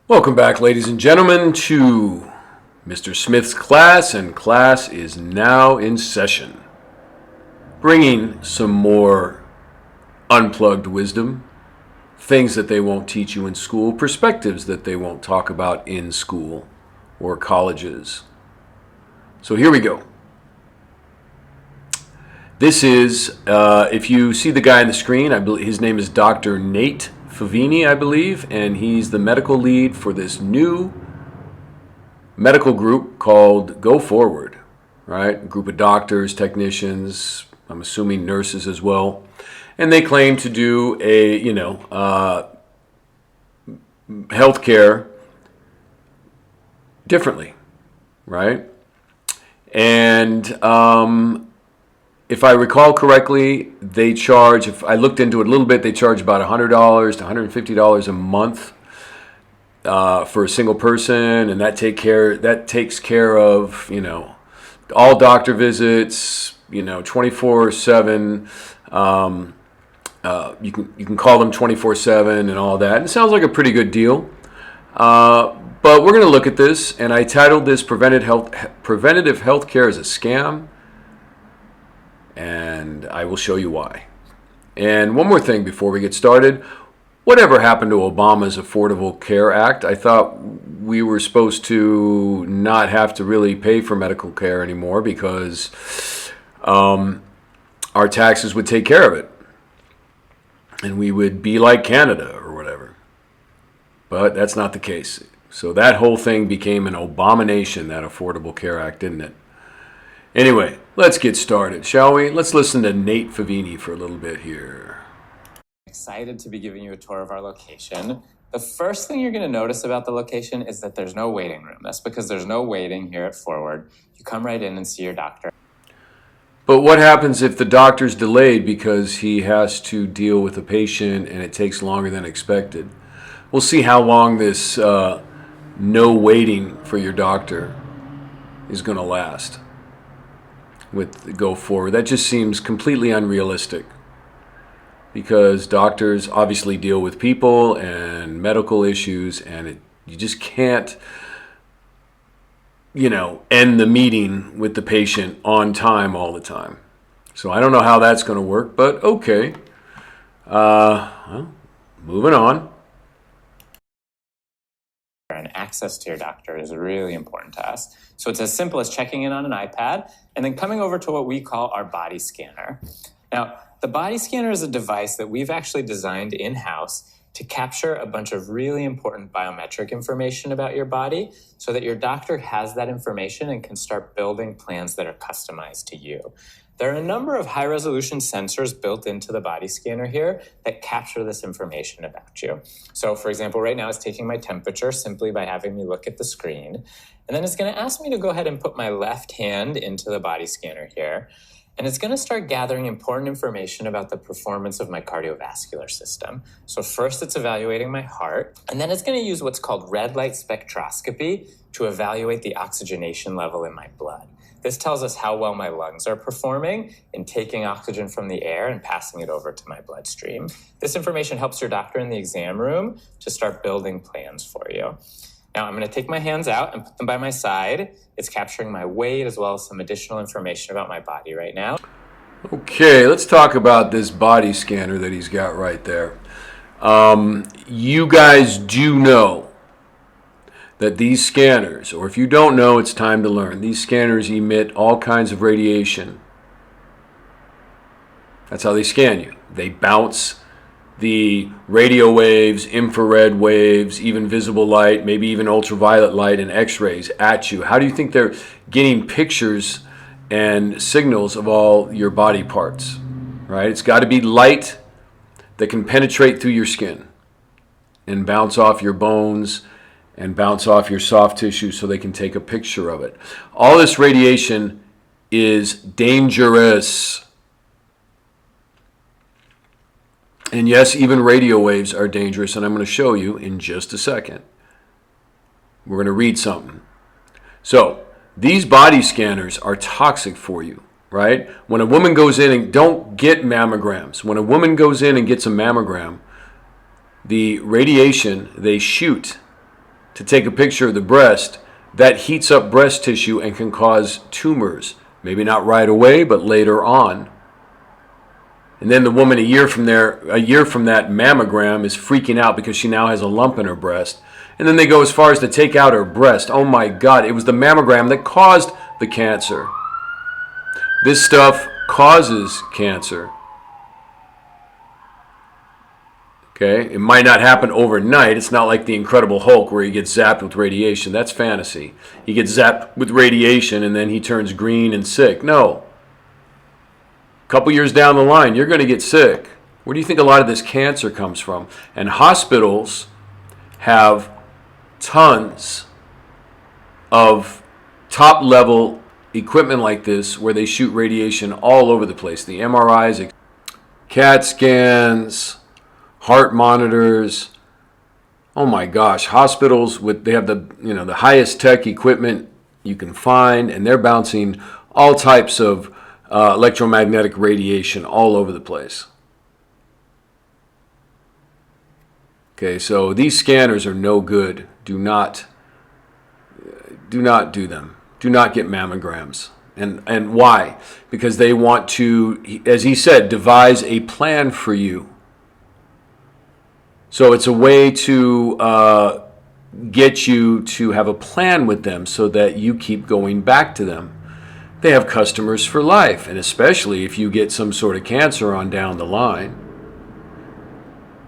Welcome back, ladies and gentlemen, to Mr. Smith's class, and class is now in session, bringing some more unplugged wisdom, things that they won't teach you in school, perspectives that they won't talk about in school or colleges. So here we go. This is, if you see the guy on the screen, I believe his name is Dr. Nate Favini, I believe, and he's the medical lead for this new medical group called Go Forward, right? A group of doctors, technicians, I'm assuming nurses as well, and they claim to do healthcare differently, right? And if I recall correctly, they charge, if I looked into it a little bit, they charge about $100 to $150 a month for a single person, and that takes care of, all doctor visits, 24/7. You can call them 24/7 and all that. And it sounds like a pretty good deal. But we're going to look at this, and I titled this Preventive Healthcare is a Scam. And I will show you why. And one more thing before we get started. Whatever happened to Obama's Affordable Care Act? I thought we were supposed to not have to really pay for medical care anymore because our taxes would take care of it. And we would be like Canada or whatever. But that's not the case. So that whole thing became an abomination, that Affordable Care Act, didn't it? Anyway, let's get started, shall we? Let's listen to Nate Favini for a little bit here. Excited to be giving you a tour of our location. The first thing you're going to notice about the location is that there's no waiting room. That's because there's no waiting here at Forward. You come right in and see your doctor. But what happens if the doctor's delayed because he has to deal with a patient and it takes longer than expected? We'll see how long this no waiting for your doctor is going to last with Go Forward. That just seems completely unrealistic because doctors obviously deal with people and medical issues, and you just can't, end the meeting with the patient on time all the time. So I don't know how that's going to work, but okay. Well, moving on. And access to your doctor is really important to us. So it's as simple as checking in on an iPad and then coming over to what we call our body scanner. Now, the body scanner is a device that we've actually designed in-house to capture a bunch of really important biometric information about your body so that your doctor has that information and can start building plans that are customized to you. There are a number of high-resolution sensors built into the body scanner here that capture this information about you. So, for example, right now it's taking my temperature simply by having me look at the screen. And then it's going to ask me to go ahead and put my left hand into the body scanner here. And it's going to start gathering important information about the performance of my cardiovascular system. So first it's evaluating my heart, and then it's going to use what's called red light spectroscopy to evaluate the oxygenation level in my blood. This tells us how well my lungs are performing in taking oxygen from the air and passing it over to my bloodstream. This information helps your doctor in the exam room to start building plans for you. Now I'm going to take my hands out and put them by my side. It's capturing my weight as well as some additional information about my body right now. Okay, let's talk about this body scanner that he's got right there. You guys do know that these scanners, or if you don't know, it's time to learn. These scanners emit all kinds of radiation. That's how they scan you. They bounce the radio waves, infrared waves, even visible light, maybe even ultraviolet light and x-rays at you. How do you think they're getting pictures and signals of all your body parts, right? It's got to be light that can penetrate through your skin and bounce off your bones and bounce off your soft tissue so they can take a picture of it. All this radiation is dangerous. And yes, even radio waves are dangerous, and I'm going to show you in just a second. We're going to read something. So, these body scanners are toxic for you, right? When a woman goes in and don't get mammograms, when a woman goes in and gets a mammogram, the radiation they shoot to take a picture of the breast, that heats up breast tissue and can cause tumors. Maybe not right away, but later on. And then the woman a year from that mammogram is freaking out because she now has a lump in her breast. And then they go as far as to take out her breast. Oh my God, it was the mammogram that caused the cancer. This stuff causes cancer. Okay, it might not happen overnight. It's not like the Incredible Hulk where he gets zapped with radiation. That's fantasy. He gets zapped with radiation and then he turns green and sick. No. A couple years down the line, you're going to get sick. Where do you think a lot of this cancer comes from? And hospitals have tons of top-level equipment like this where they shoot radiation all over the place. The MRIs, CAT scans, heart monitors. Oh my gosh, hospitals they have the highest tech equipment you can find, and they're bouncing all types of electromagnetic radiation all over the place. Okay, so these scanners are no good. Do not do them. Do not get mammograms. And why? Because they want to, as he said, devise a plan for you. So it's a way to get you to have a plan with them so that you keep going back to them. They have customers for life, and especially if you get some sort of cancer on down the line,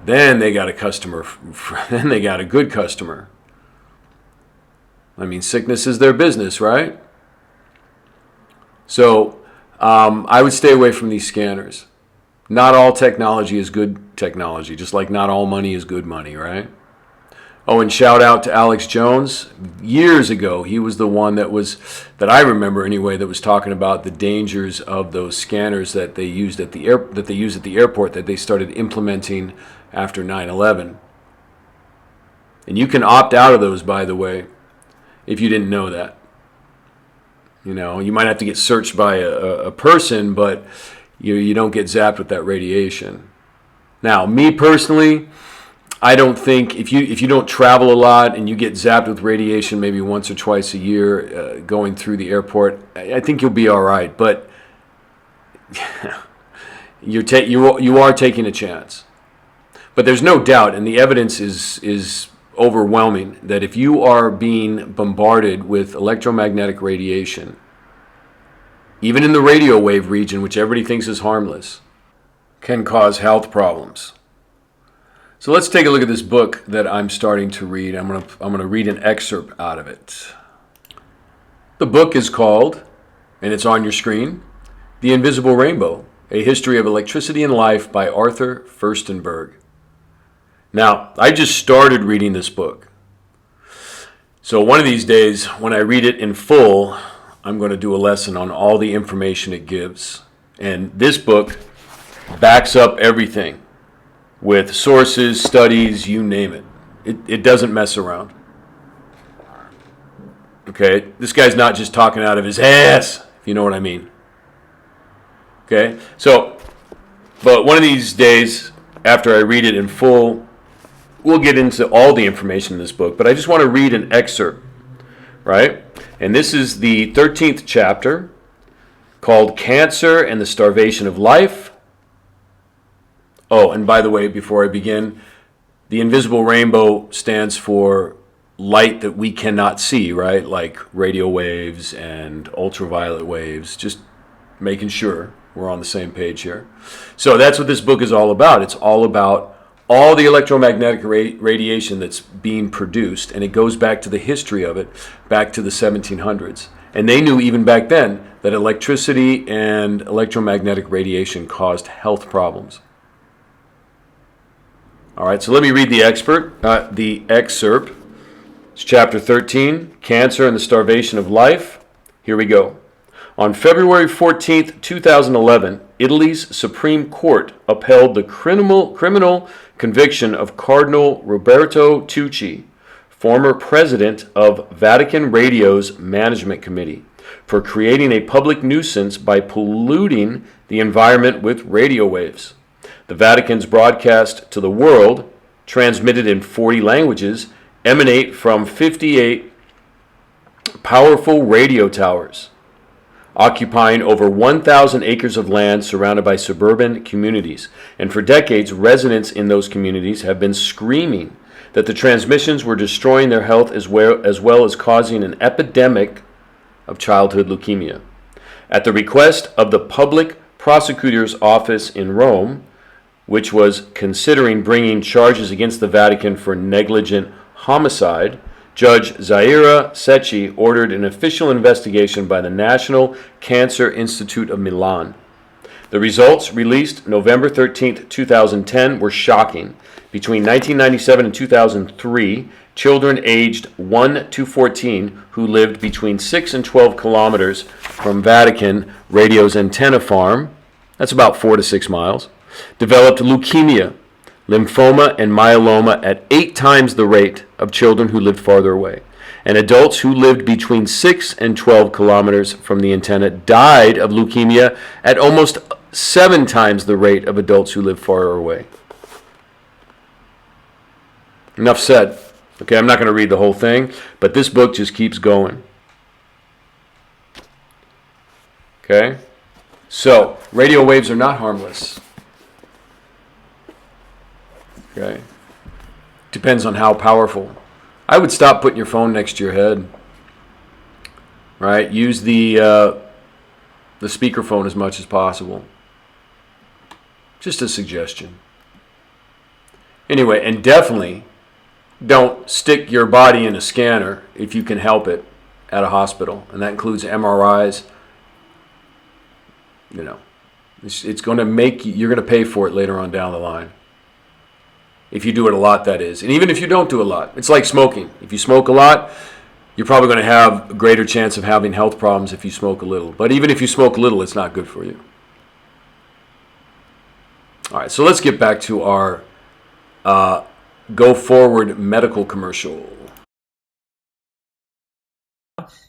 then they got a customer, then they got a good customer. I mean, sickness is their business, right? So I would stay away from these scanners. Not all technology is good technology, just like not all money is good money, right? Oh, and shout out to Alex Jones. Years ago, he was the one that I remember anyway, that was talking about the dangers of those scanners that they used at the airport that they started implementing after 9/11. And you can opt out of those, by the way, if you didn't know that. You know, you might have to get searched by a person, but you don't get zapped with that radiation. Now, me personally, I don't think if you don't travel a lot and you get zapped with radiation maybe once or twice a year going through the airport, I think you'll be all right. But you are taking a chance. But there's no doubt, and the evidence is overwhelming, that if you are being bombarded with electromagnetic radiation, even in the radio wave region, which everybody thinks is harmless, can cause health problems. So let's take a look at this book that I'm starting to read. I'm going to read an excerpt out of it. The book is called, and it's on your screen, The Invisible Rainbow, A History of Electricity and Life by Arthur Furstenberg. Now, I just started reading this book. So one of these days, when I read it in full, I'm going to do a lesson on all the information it gives. And this book backs up everything with sources, studies, you name it. It doesn't mess around. Okay? This guy's not just talking out of his ass, if you know what I mean. Okay? So, but one of these days, after I read it in full, we'll get into all the information in this book, but I just want to read an excerpt, right? And this is the 13th chapter, called Cancer and the Starvation of Life. Oh, and by the way, before I begin, the invisible rainbow stands for light that we cannot see, right? Like radio waves and ultraviolet waves, just making sure we're on the same page here. So that's what this book is all about. It's all about all the electromagnetic radiation that's being produced, and it goes back to the history of it, back to the 1700s. And they knew even back then that electricity and electromagnetic radiation caused health problems. All right, so let me read the excerpt. It's chapter 13, Cancer and the Starvation of Life. Here we go. On February 14th, 2011, Italy's Supreme Court upheld the criminal conviction of Cardinal Roberto Tucci, former president of Vatican Radio's Management Committee, for creating a public nuisance by polluting the environment with radio waves. The Vatican's broadcast to the world, transmitted in 40 languages, emanate from 58 powerful radio towers, occupying over 1,000 acres of land surrounded by suburban communities. And for decades, residents in those communities have been screaming that the transmissions were destroying their health as well as causing an epidemic of childhood leukemia. At the request of the public prosecutor's office in Rome, which was considering bringing charges against the Vatican for negligent homicide, Judge Zaira Secchi ordered an official investigation by the National Cancer Institute of Milan. The results, released November 13, 2010, were shocking. Between 1997 and 2003, children aged 1 to 14 who lived between 6 and 12 kilometers from Vatican Radio's antenna farm, that's about 4 to 6 miles, developed leukemia, lymphoma, and myeloma at 8 times the rate of children who lived farther away. And adults who lived between 6 and 12 kilometers from the antenna died of leukemia at almost 7 times the rate of adults who lived farther away. Enough said. Okay, I'm not going to read the whole thing, but this book just keeps going. Okay? So, radio waves are not harmless. Okay? Depends on how powerful. I would stop putting your phone next to your head. Right? Use the speakerphone as much as possible. Just a suggestion. Anyway, and definitely don't stick your body in a scanner if you can help it at a hospital. And that includes MRIs. You know, it's going to make you, you're going to pay for it later on down the line. If you do it a lot, that is. And even if you don't do a lot, it's like smoking. If you smoke a lot, you're probably going to have a greater chance of having health problems if you smoke a little. But even if you smoke a little, it's not good for you. All right, so let's get back to our go forward medical commercial.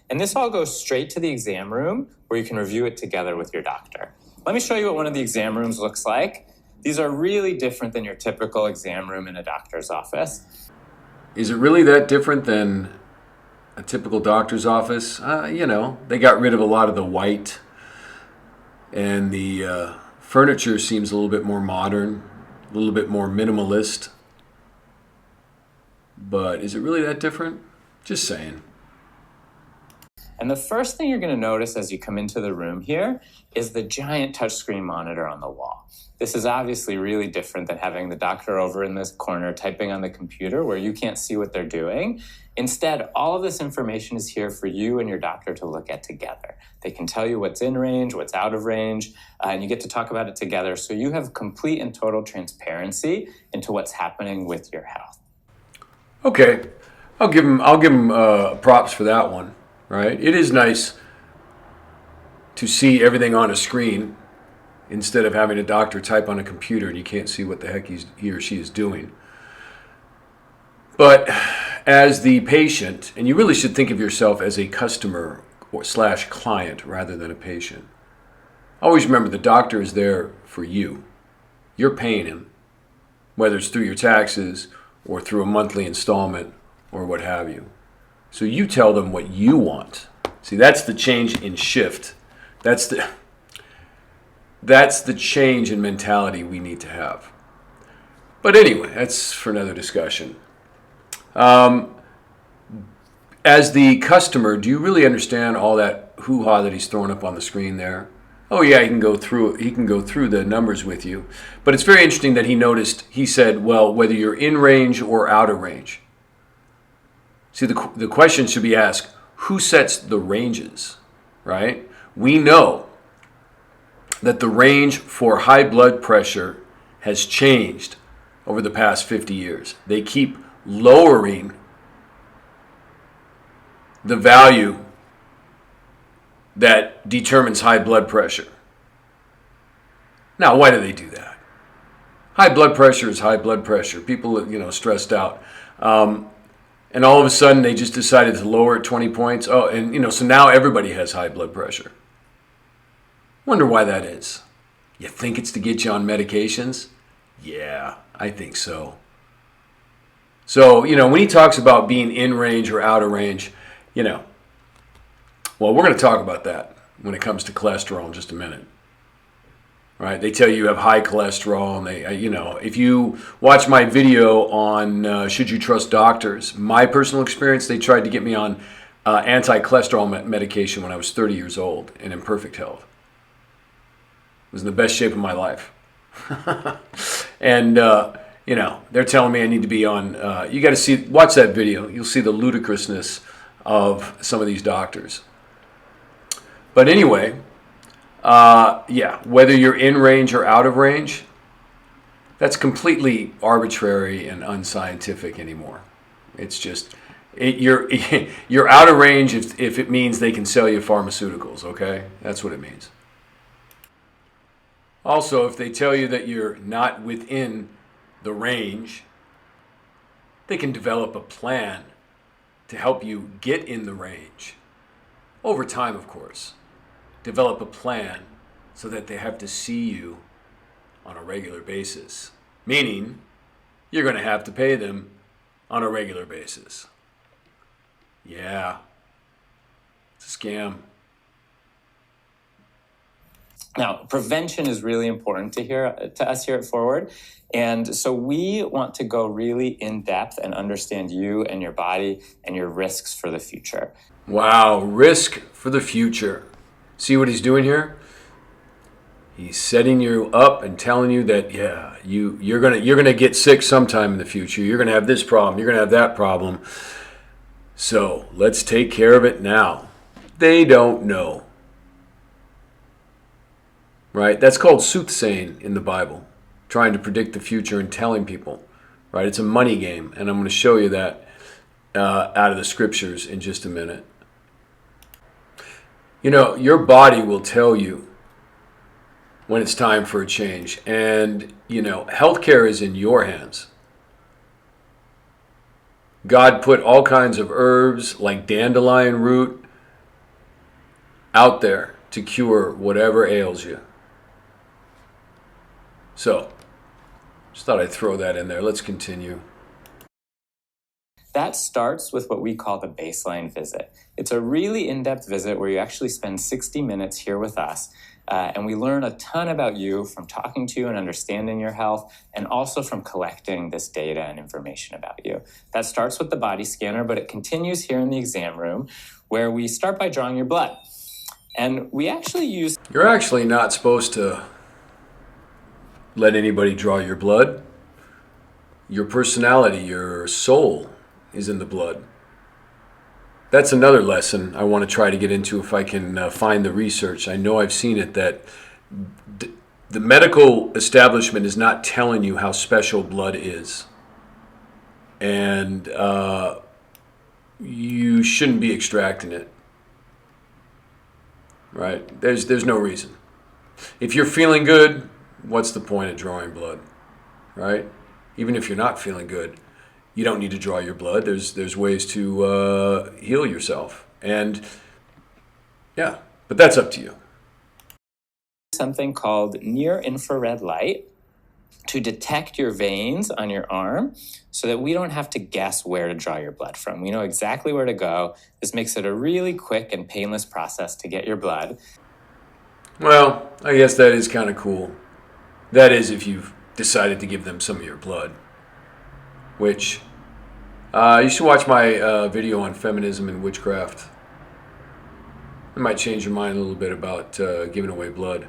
And this all goes straight to the exam room where you can review it together with your doctor. Let me show you what one of the exam rooms looks like. These are really different than your typical exam room in a doctor's office. Is it really that different than a typical doctor's office? You know, they got rid of a lot of the white, and the furniture seems a little bit more modern, a little bit more minimalist. But is it really that different? Just saying. And the first thing you're going to notice as you come into the room here is the giant touchscreen monitor on the wall. This is obviously really different than having the doctor over in this corner typing on the computer where you can't see what they're doing. Instead, all of this information is here for you and your doctor to look at together. They can tell you what's in range, what's out of range, and you get to talk about it together so you have complete and total transparency into what's happening with your health. Okay, I'll give him props for that one. Right? It is nice to see everything on a screen instead of having a doctor type on a computer and you can't see what the heck he or she is doing. But as the patient, and you really should think of yourself as a customer or / client rather than a patient. Always remember the doctor is there for you. You're paying him, whether it's through your taxes or through a monthly installment or what have you. So you tell them what you want. See, that's the change in shift. That's the change in mentality we need to have. But anyway, that's for another discussion. As the customer, do you really understand all that hoo-ha that he's throwing up on the screen there? Oh yeah, he can go through the numbers with you. But it's very interesting that he said, well, whether you're in range or out of range. See, the question should be asked, who sets the ranges, right? We know that the range for high blood pressure has changed over the past 50 years. They keep lowering the value that determines high blood pressure. Now, why do they do that? High blood pressure is high blood pressure. People, stressed out. And all of a sudden, they just decided to lower it 20 points. Oh, and, so now everybody has high blood pressure. Wonder why that is. You think it's to get you on medications? Yeah, I think so. So, when he talks about being in range or out of range, you know, well, we're going to talk about that when it comes to cholesterol in just a minute. Right? They tell you have high cholesterol, and if you watch my video on should you trust doctors, my personal experience, they tried to get me on anti-cholesterol medication when I was 30 years old and in perfect health. I was in the best shape of my life. And, they're telling me I need to be on, you got to watch that video. You'll see the ludicrousness of some of these doctors. But anyway, whether you're in range or out of range, that's completely arbitrary and unscientific anymore. It's just, you're out of range if it means they can sell you pharmaceuticals, okay? That's what it means. Also, if they tell you that you're not within the range, they can develop a plan to help you get in the range. Over time, of course. Develop a plan so that they have to see you on a regular basis. Meaning, you're going to have to pay them on a regular basis. Yeah, it's a scam. Now, prevention is really important to us here at Forward. And so we want to go really in depth and understand you and your body and your risks for the future. Wow, risk for the future. See what he's doing here? He's setting you up and telling you that, you're gonna get sick sometime in the future. You're gonna have this problem. You're gonna have that problem. So let's take care of it now. They don't know. Right? That's called soothsaying in the Bible. Trying to predict the future and telling people. Right? It's a money game. And I'm going to show you that out of the scriptures in just a minute. Your body will tell you when it's time for a change. And, healthcare is in your hands. God put all kinds of herbs like dandelion root out there to cure whatever ails you. So, just thought I'd throw that in there. Let's continue. That starts with what we call the baseline visit. It's a really in-depth visit where you actually spend 60 minutes here with us, and we learn a ton about you from talking to you and understanding your health, and also from collecting this data and information about you. That starts with the body scanner, but it continues here in the exam room, where we start by drawing your blood. And we actually use... You're actually not supposed to let anybody draw your blood. Your personality, your soul is in the blood. That's another lesson I want to try to get into if I can find the research. I know I've seen it that the medical establishment is not telling you how special blood is. And you shouldn't be extracting it. Right? There's no reason. If you're feeling good, what's the point of drawing blood? Right? Even if you're not feeling good, you don't need to draw your blood. There's ways to heal yourself. And but that's up to you. Something called near-infrared light to detect your veins on your arm so that we don't have to guess where to draw your blood from. We know exactly where to go. This makes it a really quick and painless process to get your blood. Well, I guess that is kind of cool. That is if you've decided to give them some of your blood. Which, you should watch my video on feminism and witchcraft. It might change your mind a little bit about giving away blood.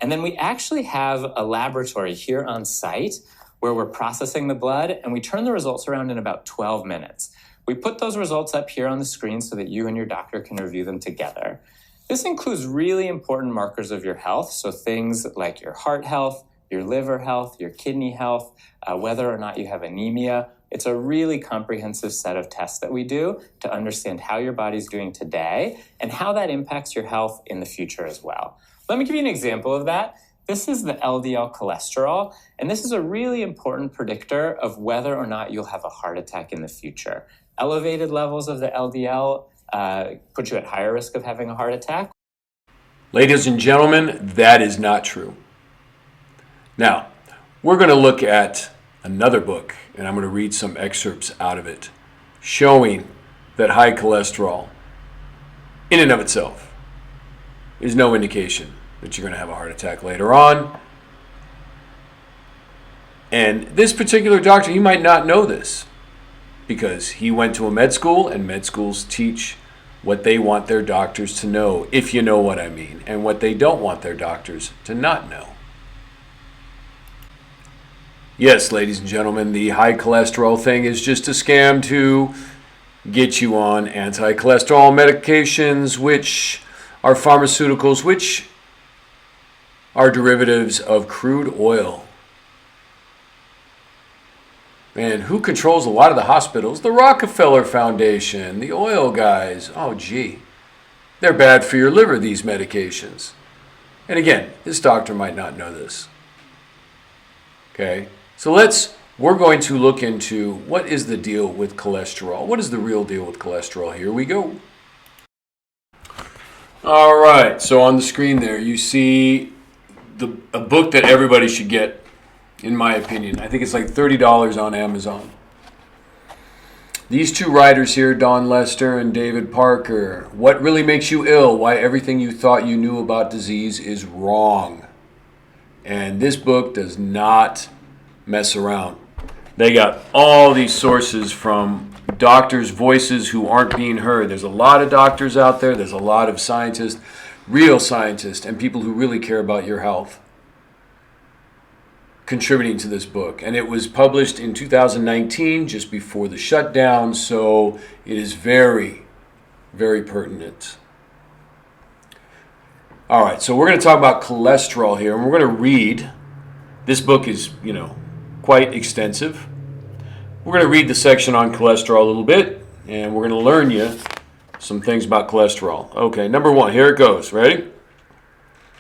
And then we actually have a laboratory here on site where we're processing the blood, and we turn the results around in about 12 minutes. We put those results up here on the screen so that you and your doctor can review them together. This includes really important markers of your health, so things like your heart health, your liver health, your kidney health, whether or not you have anemia. It's a really comprehensive set of tests that we do to understand how your body's doing today and how that impacts your health in the future as well. Let me give you an example of that. This is the LDL cholesterol, and this is a really important predictor of whether or not you'll have a heart attack in the future. Elevated levels of the LDL put you at higher risk of having a heart attack. Ladies and gentlemen, that is not true. Now, we're going to look at another book, and I'm going to read some excerpts out of it, showing that high cholesterol, in and of itself, is no indication that you're going to have a heart attack later on. And this particular doctor, he might not know this because he went to a med school, and med schools teach what they want their doctors to know, if you know what I mean, and what they don't want their doctors to not know. Yes, ladies and gentlemen, the high cholesterol thing is just a scam to get you on anti-cholesterol medications, which are pharmaceuticals, which are derivatives of crude oil. And who controls a lot of the hospitals? The Rockefeller Foundation, the oil guys. Oh, gee. They're bad for your liver, these medications. And again, this doctor might not know this. Okay? So we're going to look into what is the deal with cholesterol. What is the real deal with cholesterol? Here we go. All right, so on the screen there, you see a book that everybody should get, in my opinion. I think it's like $30 on Amazon. These two writers here, Don Lester and David Parker, What Really Makes You Ill, Why Everything You Thought You Knew About Disease is Wrong. And this book does not mess around. They got all these sources from doctors' voices who aren't being heard. There's a lot of doctors out there. There's a lot of scientists, real scientists, and people who really care about your health contributing to this book. And it was published in 2019, just before the shutdown, so it is very, very pertinent. All right, so we're going to talk about cholesterol here, and we're going to read. This book is, quite extensive. We're going to read the section on cholesterol a little bit, and we're going to learn you some things about cholesterol. Okay, number one, here it goes. Ready?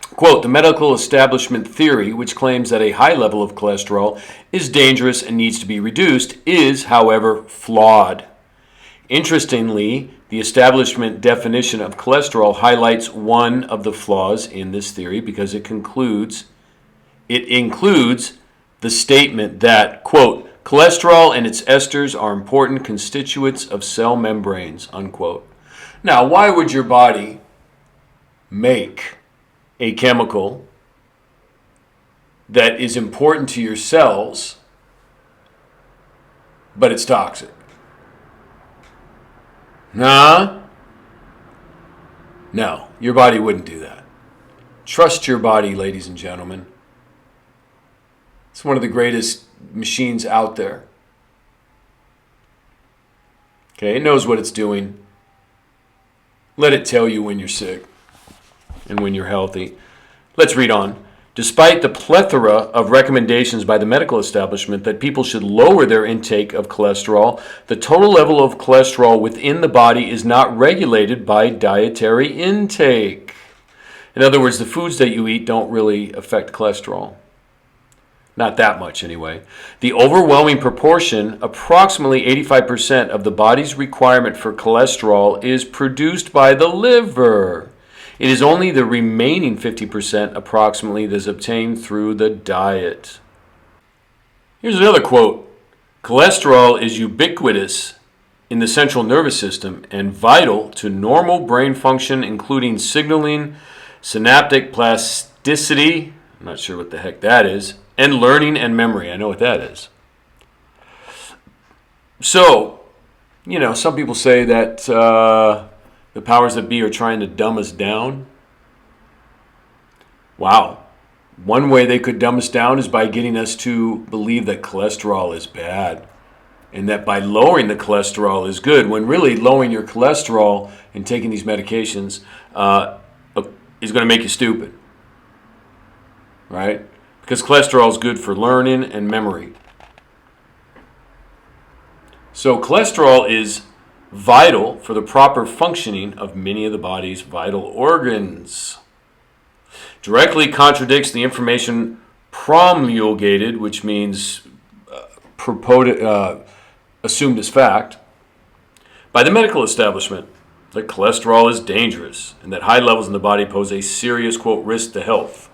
Quote, the medical establishment theory, which claims that a high level of cholesterol is dangerous and needs to be reduced, is, however, flawed. Interestingly, the establishment definition of cholesterol highlights one of the flaws in this theory because it includes the statement that, quote, cholesterol and its esters are important constituents of cell membranes, unquote. Now, why would your body make a chemical that is important to your cells, but it's toxic? Nah? No, your body wouldn't do that. Trust your body, ladies and gentlemen. It's one of the greatest machines out there. Okay, it knows what it's doing. Let it tell you when you're sick and when you're healthy. Let's read on. Despite the plethora of recommendations by the medical establishment that people should lower their intake of cholesterol, the total level of cholesterol within the body is not regulated by dietary intake. In other words, the foods that you eat don't really affect cholesterol. Not that much, anyway. The overwhelming proportion, approximately 85% of the body's requirement for cholesterol, is produced by the liver. It is only the remaining 50%, approximately, that is obtained through the diet. Here's another quote. Cholesterol is ubiquitous in the central nervous system and vital to normal brain function, including signaling, synaptic plasticity, I'm not sure what the heck that is, and learning and memory. I know what that is. So, some people say that the powers that be are trying to dumb us down. Wow. One way they could dumb us down is by getting us to believe that cholesterol is bad and that by lowering the cholesterol is good, when really lowering your cholesterol and taking these medications is going to make you stupid. Right? Because cholesterol is good for learning and memory. So cholesterol is vital for the proper functioning of many of the body's vital organs. Directly contradicts the information promulgated, which means assumed as fact, by the medical establishment that cholesterol is dangerous and that high levels in the body pose a serious, quote, risk to health.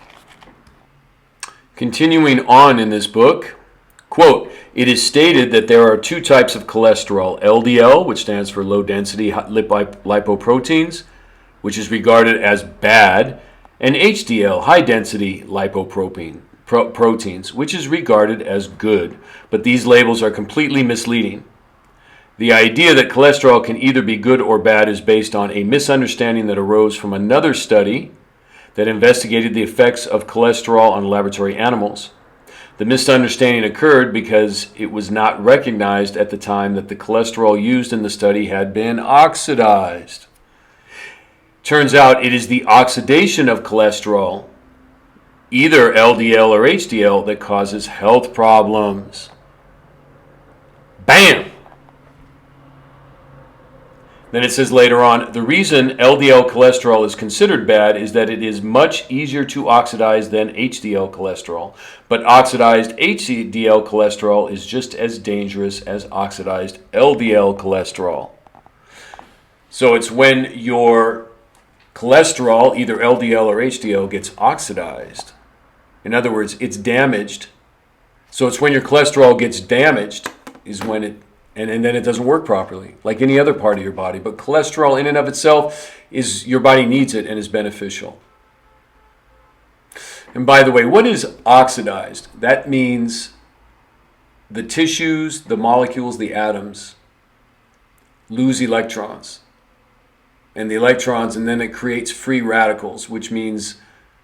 Continuing on in this book, quote, it is stated that there are two types of cholesterol, LDL, which stands for low density lipoproteins, which is regarded as bad, and HDL, high density lipoproteins, which is regarded as good. But these labels are completely misleading. The idea that cholesterol can either be good or bad is based on a misunderstanding that arose from another study that investigated the effects of cholesterol on laboratory animals. The misunderstanding occurred because it was not recognized at the time that the cholesterol used in the study had been oxidized. Turns out it is the oxidation of cholesterol, either LDL or HDL, that causes health problems. Bam! Then it says later on, the reason LDL cholesterol is considered bad is that it is much easier to oxidize than HDL cholesterol. But oxidized HDL cholesterol is just as dangerous as oxidized LDL cholesterol. So it's when your cholesterol, either LDL or HDL, gets oxidized. In other words, it's damaged. So it's when your cholesterol gets damaged is when it and then it doesn't work properly, like any other part of your body. But cholesterol in and of itself is, your body needs it and is beneficial. And by the way, what is oxidized? That means the tissues, the molecules, the atoms lose electrons. And the electrons, and then it creates free radicals, which means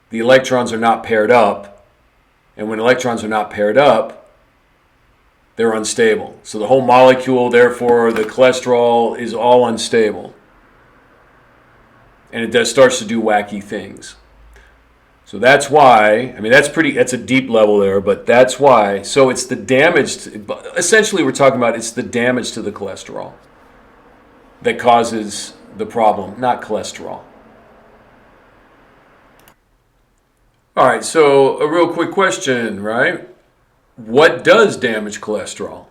the electrons are not paired up. And when electrons are not paired up, they're unstable. So the whole molecule, therefore, the cholesterol is all unstable. And it starts to do wacky things. So that's why, that's a deep level there, but that's why. So it's the damage, essentially we're talking about it's the damage to the cholesterol that causes the problem, not cholesterol. All right, so a real quick question, right? What does damage cholesterol?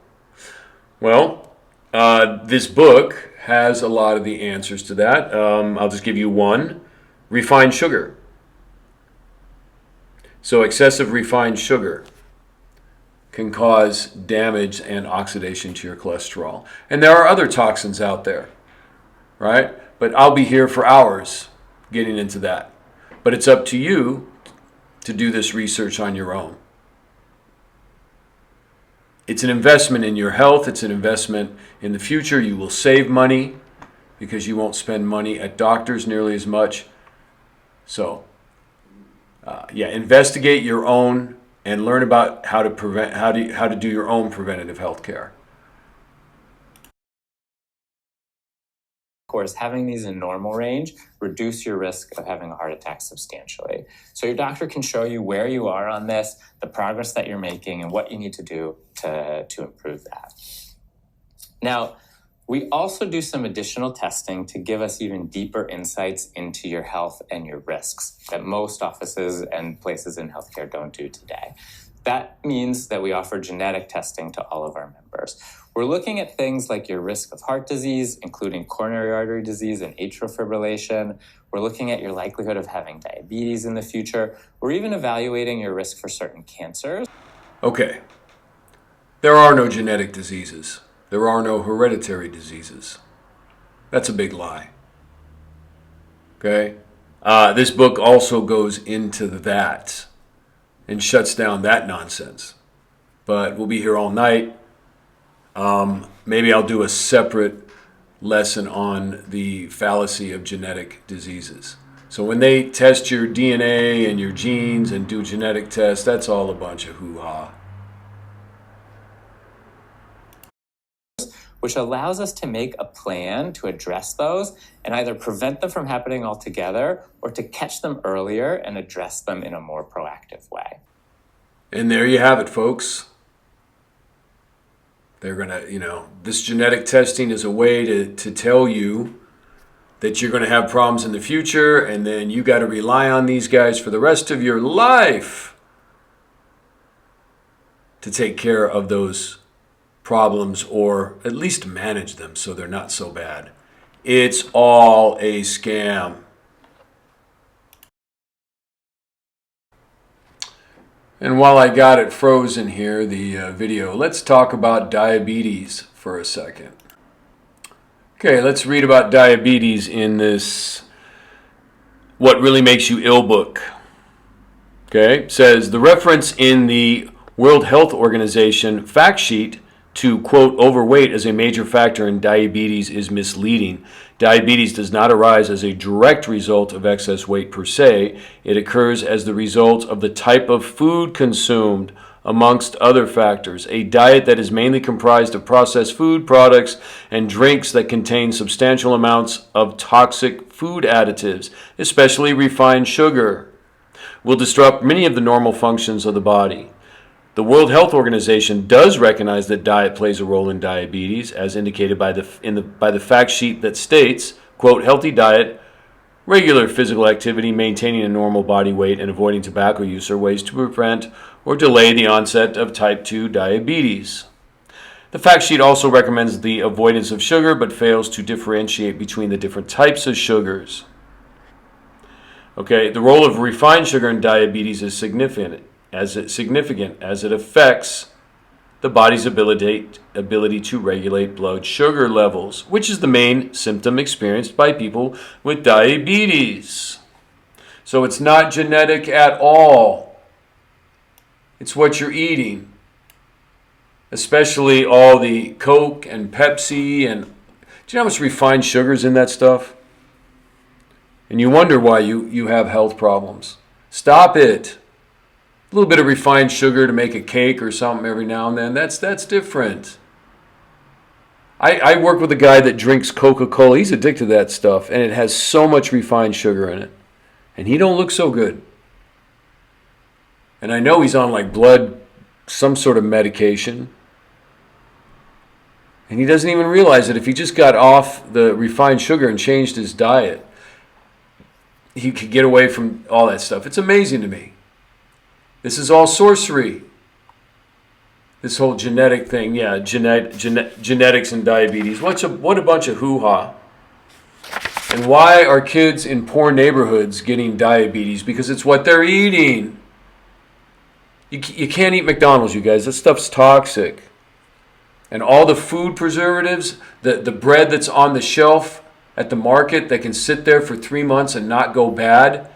Well, this book has a lot of the answers to that. I'll just give you one. Refined sugar. So excessive refined sugar can cause damage and oxidation to your cholesterol. And there are other toxins out there, right? But I'll be here for hours getting into that. But it's up to you to do this research on your own. It's an investment in your health. It's an investment in the future. You will save money because you won't spend money at doctors nearly as much. So, investigate your own and learn about how to do your own preventative health care. Of course, having these in normal range reduce your risk of having a heart attack substantially. So your doctor can show you where you are on this, the progress that you're making, and what you need to do to improve that. Now, we also do some additional testing to give us even deeper insights into your health and your risks that most offices and places in healthcare don't do today. That means that we offer genetic testing to all of our members. We're looking at things like your risk of heart disease, including coronary artery disease and atrial fibrillation. We're looking at your likelihood of having diabetes in the future. We're even evaluating your risk for certain cancers. Okay. There are no genetic diseases. There are no hereditary diseases. That's a big lie. Okay? This book also goes into that and shuts down that nonsense. But we'll be here all night. Maybe I'll do a separate lesson on the fallacy of genetic diseases. So when they test your DNA and your genes and do genetic tests, that's all a bunch of hoo-ha. Which allows us to make a plan to address those and either prevent them from happening altogether or to catch them earlier and address them in a more proactive way. And there you have it, folks. They're going to, this genetic testing is a way to tell you that you're going to have problems in the future, and then you got to rely on these guys for the rest of your life to take care of those problems, or at least manage them so they're not so bad. It's all a scam. And while I got it frozen here, the video, let's talk about diabetes for a second. Okay, let's read about diabetes in this What Really Makes You Ill book. Okay, it says the reference in the World Health Organization fact sheet to, quote, overweight as a major factor in diabetes is misleading. Diabetes does not arise as a direct result of excess weight per se. It occurs as the result of the type of food consumed, amongst other factors. A diet that is mainly comprised of processed food products and drinks that contain substantial amounts of toxic food additives, especially refined sugar, will disrupt many of the normal functions of the body. The World Health Organization does recognize that diet plays a role in diabetes, as indicated by the fact sheet that states, quote, healthy diet, regular physical activity, maintaining a normal body weight, and avoiding tobacco use are ways to prevent or delay the onset of type 2 diabetes. The fact sheet also recommends the avoidance of sugar, but fails to differentiate between the different types of sugars. Okay, the role of refined sugar in diabetes is significant as it affects the body's ability to regulate blood sugar levels, which is the main symptom experienced by people with diabetes. So it's not genetic at all. It's what you're eating, especially all the Coke and Pepsi. And do you know how much refined sugar's in that stuff? And you wonder why you have health problems. Stop it. A little bit of refined sugar to make a cake or something every now and then, that's different. I work with a guy that drinks Coca-Cola. He's addicted to that stuff, and it has so much refined sugar in it. And he don't look so good. And I know he's on like some sort of medication. And he doesn't even realize that if he just got off the refined sugar and changed his diet, he could get away from all that stuff. It's amazing to me. This is all sorcery. This whole genetic thing, yeah, genetics and diabetes. What a bunch of hoo-ha. And why are kids in poor neighborhoods getting diabetes? Because it's what they're eating. You can't eat McDonald's, you guys. That stuff's toxic. And all the food preservatives, the bread that's on the shelf at the market that can sit there for 3 months and not go bad,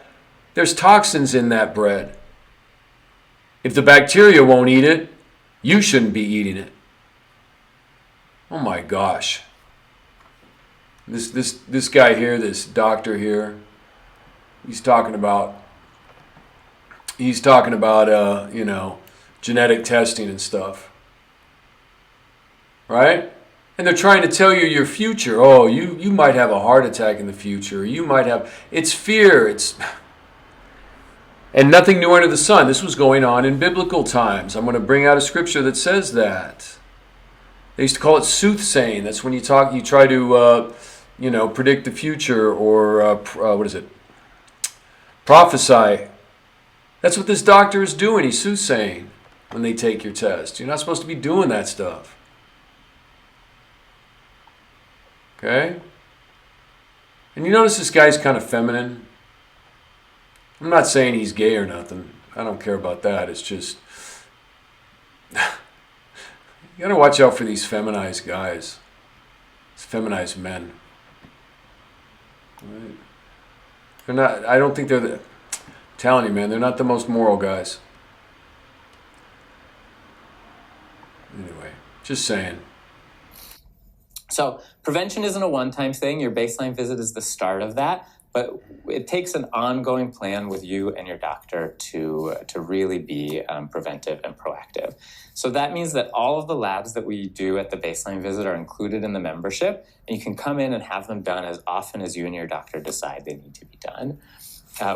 there's toxins in that bread. If the bacteria won't eat it, you shouldn't be eating it. Oh my gosh. This guy here, this doctor here, he's talking about genetic testing and stuff. Right? And they're trying to tell you your future. Oh, you might have a heart attack in the future. You might have, it's fear. And nothing new under the sun. This was going on in biblical times. I'm going to bring out a scripture that says that. They used to call it soothsaying. That's when you try to, predict the future or, prophesy. That's what this doctor is doing. He's soothsaying when they take your test. You're not supposed to be doing that stuff. Okay? And you notice this guy's kind of feminine. I'm not saying he's gay or nothing. I don't care about that. It's just, you gotta watch out for these feminized guys. These feminized men. Right? They're not, I don't think I'm telling you, man, they're not the most moral guys. Anyway, just saying. So prevention isn't a one-time thing. Your baseline visit is the start of that. But it takes an ongoing plan with you and your doctor to really be preventive and proactive. So that means that all of the labs that we do at the baseline visit are included in the membership, and you can come in and have them done as often as you and your doctor decide they need to be done.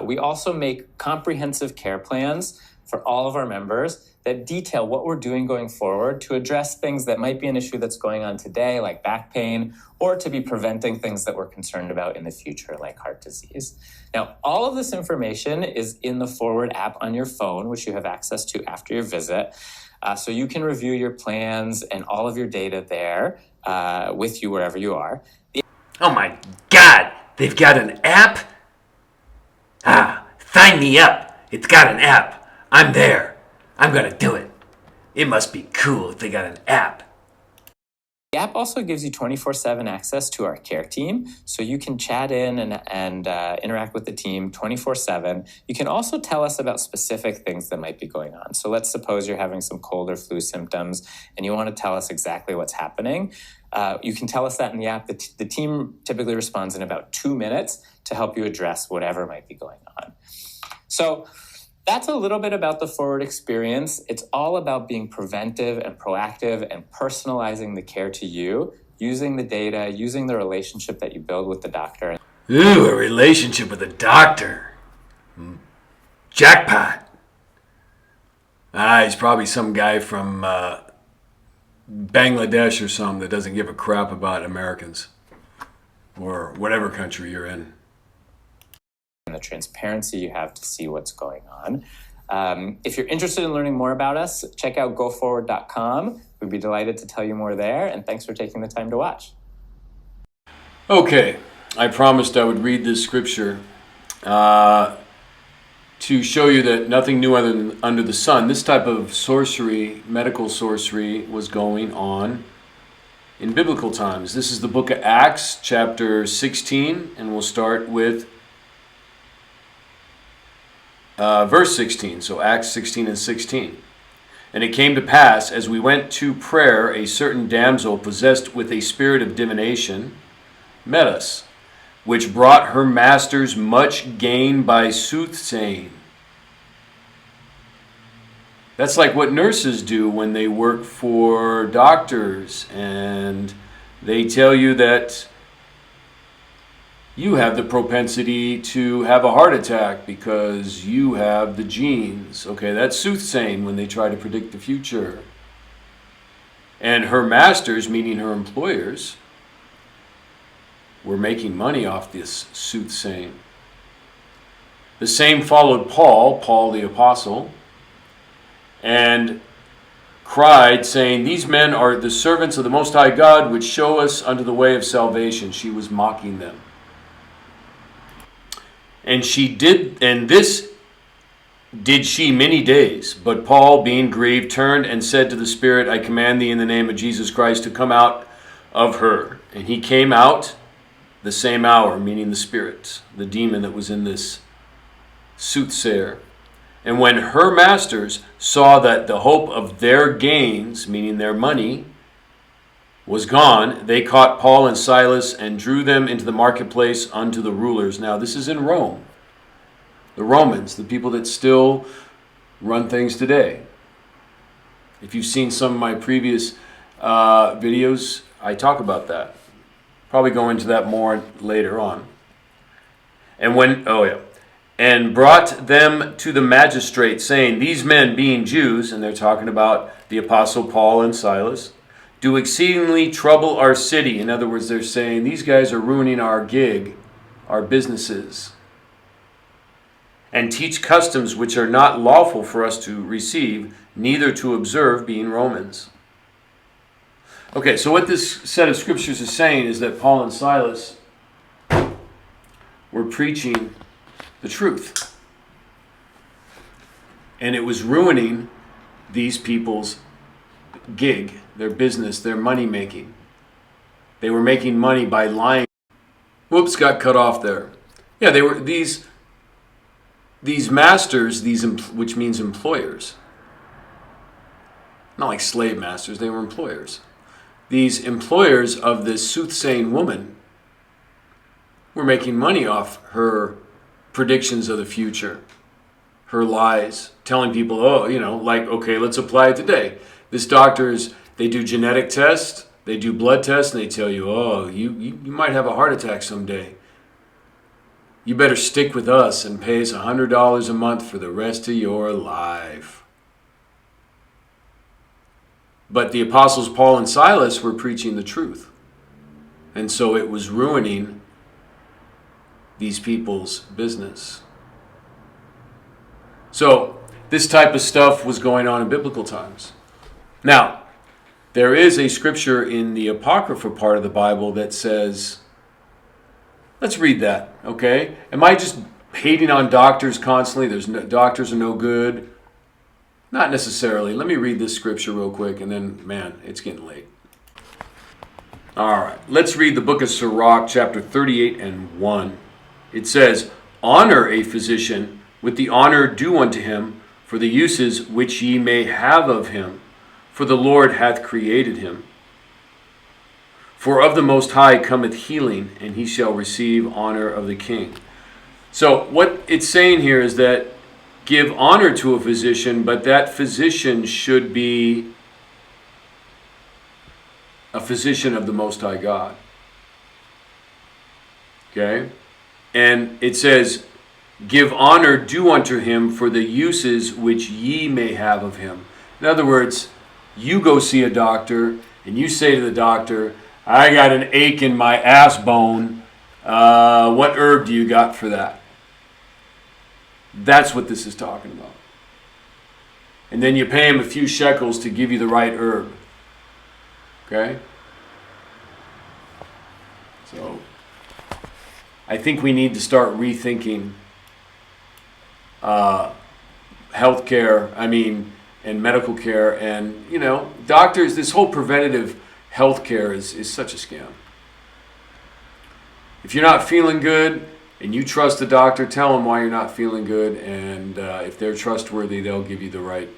We also make comprehensive care plans for all of our members that detail what we're doing going forward to address things that might be an issue that's going on today, like back pain, or to be preventing things that we're concerned about in the future, like heart disease. Now, all of this information is in the Forward app on your phone, which you have access to after your visit. So you can review your plans and all of your data there with you wherever you are. Oh my God, they've got an app? Sign me up. It's got an app. I'm there. I'm gonna do it. It must be cool if they got an app. The app also gives you 24/7 access to our care team, so you can chat in and interact with the team 24/7. You can also tell us about specific things that might be going on. So let's suppose you're having some cold or flu symptoms and you want to tell us exactly what's happening. You can tell us that in the app. The team typically responds in about 2 minutes to help you address whatever might be going on. So that's a little bit about the Forward experience. It's all about being preventive and proactive and personalizing the care to you, using the data, using the relationship that you build with the doctor. Ooh, a relationship with a doctor. Jackpot. He's probably some guy from Bangladesh or something that doesn't give a crap about Americans or whatever country you're in. And the transparency you have to see what's going on. If you're interested in learning more about us, check out goforward.com. We'd be delighted to tell you more there, and thanks for taking the time to watch. Okay, I promised I would read this scripture to show you that nothing new under the sun. This type of sorcery, medical sorcery, was going on in biblical times. This is the book of Acts, chapter 16, and we'll start with verse 16, so Acts 16 and 16. And it came to pass, as we went to prayer, a certain damsel possessed with a spirit of divination met us, which brought her masters much gain by soothsaying. That's like what nurses do when they work for doctors, and they tell you that you have the propensity to have a heart attack because you have the genes. Okay, that's soothsaying when they try to predict the future. And her masters, meaning her employers, were making money off this soothsaying. The same followed Paul the apostle, and cried, saying, These men are the servants of the Most High God, which show us unto the way of salvation. She was mocking them. And this did she many days. But Paul, being grieved, turned and said to the Spirit, I command thee in the name of Jesus Christ to come out of her. And he came out the same hour, meaning the spirit, the demon that was in this soothsayer. And when her masters saw that the hope of their gains, meaning their money, was gone, they caught Paul and Silas and drew them into the marketplace unto the rulers. Now, this is in Rome. The Romans, the people that still run things today. If you've seen some of my previous videos, I talk about that. Probably go into that more later on. And brought them to the magistrate, saying, These men, being Jews, and they're talking about the apostle Paul and Silas, do exceedingly trouble our city. In other words, they're saying, these guys are ruining our gig, our businesses, and teach customs which are not lawful for us to receive, neither to observe, being Romans. Okay, so what this set of scriptures is saying is that Paul and Silas were preaching the truth. And it was ruining these people's gig, their business, their money making. They were making money by lying. Whoops, got cut off there. Yeah, they were these masters, which means employers. Not like slave masters, they were employers. These employers of this soothsaying woman were making money off her predictions of the future, her lies, telling people, okay, let's apply it today. This they do genetic tests, they do blood tests, and they tell you, you might have a heart attack someday. You better stick with us and pay us $100 a month for the rest of your life. But the apostles Paul and Silas were preaching the truth. And so it was ruining these people's business. So this type of stuff was going on in biblical times. Now, there is a scripture in the Apocrypha part of the Bible that says, let's read that, okay? Am I just hating on doctors constantly? Doctors are no good. Not necessarily. Let me read this scripture real quick, and then, man, it's getting late. All right, let's read the book of Sirach, chapter 38 and 1. It says, "Honor a physician with the honor due unto him, for the uses which ye may have of him, for the Lord hath created him. For of the Most High cometh healing, and he shall receive honor of the king." So what it's saying here is that give honor to a physician, but that physician should be a physician of the Most High God. Okay? And it says, give honor due unto him for the uses which ye may have of him. In other words, you go see a doctor and you say to the doctor, "I got an ache in my ass bone. What herb do you got for that?" That's what this is talking about. And then you pay him a few shekels to give you the right herb. Okay? So, I think we need to start rethinking healthcare, and medical care. And, doctors, this whole preventative healthcare is such a scam. If you're not feeling good and you trust the doctor, tell them why you're not feeling good. And if they're trustworthy, they'll give you the right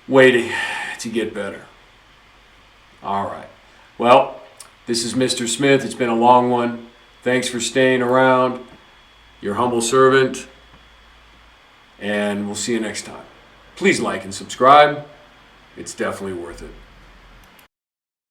way to get better. All right. Well, this is Mr. Smith. It's been a long one. Thanks for staying around. Your humble servant. And we'll see you next time. Please like and subscribe. It's definitely worth it.